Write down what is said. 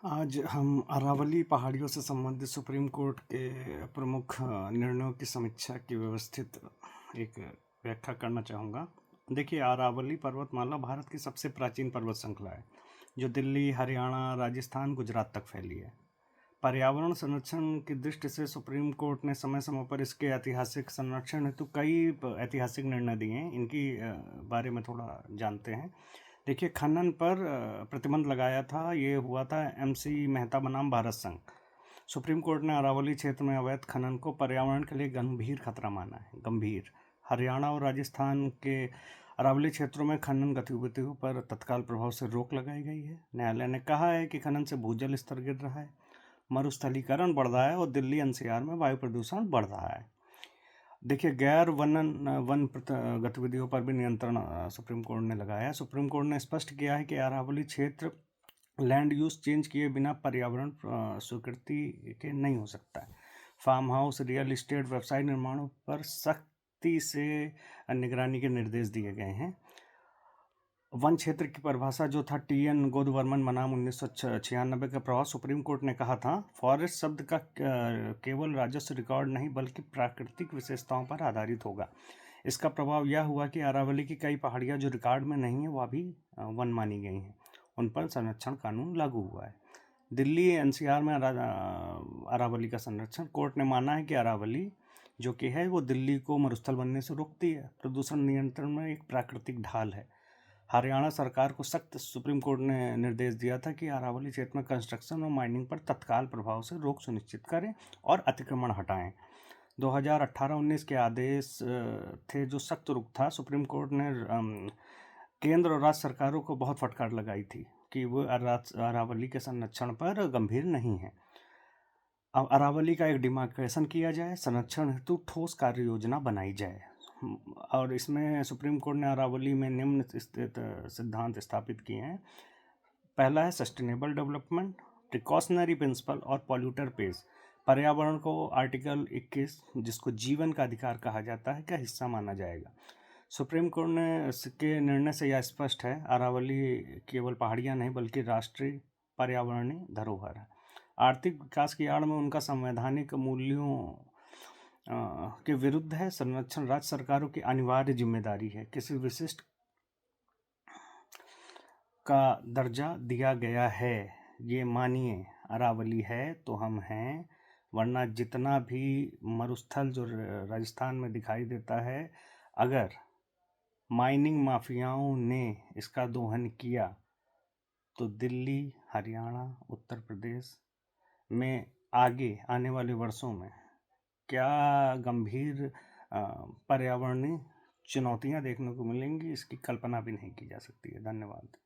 आज हम अरावली पहाड़ियों से संबंधित सुप्रीम कोर्ट के प्रमुख निर्णयों की समीक्षा की व्यवस्थित एक व्याख्या करना चाहूँगा। देखिए, अरावली पर्वतमाला भारत की सबसे प्राचीन पर्वत श्रृंखला है, जो दिल्ली, हरियाणा, राजस्थान, गुजरात तक फैली है। पर्यावरण संरक्षण की दृष्टि से सुप्रीम कोर्ट ने समय समय पर इसके ऐतिहासिक संरक्षण हेतु कई ऐतिहासिक निर्णय दिए हैं। इनकी बारे में थोड़ा जानते हैं। देखिए, खनन पर प्रतिबंध लगाया था। ये हुआ था MC मेहता बनाम भारत संघ। सुप्रीम कोर्ट ने अरावली क्षेत्र में अवैध खनन को पर्यावरण के लिए गंभीर खतरा माना है। गंभीर। हरियाणा और राजस्थान के अरावली क्षेत्रों में खनन गतिविधियों पर तत्काल प्रभाव से रोक लगाई गई है। न्यायालय ने कहा है कि खनन से भूजल स्तर गिर रहा है, मरुस्थलीकरण बढ़ रहा है और दिल्ली NCR में वायु प्रदूषण बढ़ रहा है। देखिए, गैर वन गतिविधियों पर भी नियंत्रण सुप्रीम कोर्ट ने लगाया है। सुप्रीम कोर्ट ने स्पष्ट किया है कि अरावली क्षेत्र लैंड यूज चेंज किए बिना पर्यावरण स्वीकृति के नहीं हो सकता है। फार्म हाउस, रियल इस्टेट, व्यवसाय निर्माणों पर सख्ती से निगरानी के निर्देश दिए गए हैं। वन क्षेत्र की परिभाषा जो था TN गोदवर्मन बनाम 1996 का प्रभाव, सुप्रीम कोर्ट ने कहा था फॉरेस्ट शब्द का केवल राजस्व रिकॉर्ड नहीं बल्कि प्राकृतिक विशेषताओं पर आधारित होगा। इसका प्रभाव यह हुआ कि अरावली की कई पहाड़ियाँ जो रिकॉर्ड में नहीं है वह भी वन मानी गई हैं। उन पर संरक्षण कानून लागू हुआ है। दिल्ली NCR में अरावली का संरक्षण, कोर्ट ने माना है कि अरावली जो कि है वो दिल्ली को मरुस्थल बनने से रोकती है, प्रदूषण नियंत्रण में एक प्राकृतिक ढाल है। हरियाणा सरकार को सख्त सुप्रीम कोर्ट ने निर्देश दिया था कि अरावली क्षेत्र में कंस्ट्रक्शन और माइनिंग पर तत्काल प्रभाव से रोक सुनिश्चित करें और अतिक्रमण हटाएं। 2018-19 के आदेश थे जो सख्त रुख था। सुप्रीम कोर्ट ने केंद्र और राज्य सरकारों को बहुत फटकार लगाई थी कि वो अरावली के संरक्षण पर गंभीर नहीं है। अब अरावली का एक डिमार्केशन किया जाए, संरक्षण हेतु ठोस कार्य योजना बनाई जाए। और इसमें सुप्रीम कोर्ट ने अरावली में निम्न सिद्धांत स्थापित किए हैं। पहला है सस्टेनेबल डेवलपमेंट, प्रिकॉशनरी प्रिंसिपल और पॉल्यूटर पेज। पर्यावरण को आर्टिकल 21, जिसको जीवन का अधिकार कहा जाता है, का हिस्सा माना जाएगा। सुप्रीम कोर्ट ने के निर्णय से यह स्पष्ट है, अरावली केवल पहाड़ियाँ नहीं बल्कि राष्ट्रीय पर्यावरणीय धरोहर है। आर्थिक विकास की आड़ में उनका संवैधानिक मूल्यों के विरुद्ध है। संरक्षण राज्य सरकारों की अनिवार्य जिम्मेदारी है। किसी विशिष्ट का दर्जा दिया गया है, ये मानिए अरावली है तो हम हैं, वरना जितना भी मरुस्थल जो राजस्थान में दिखाई देता है, अगर माइनिंग माफियाओं ने इसका दोहन किया तो दिल्ली, हरियाणा, उत्तर प्रदेश में आगे आने वाले वर्षों में क्या गंभीर पर्यावरणीय चुनौतियां देखने को मिलेंगी, इसकी कल्पना भी नहीं की जा सकती है। धन्यवाद।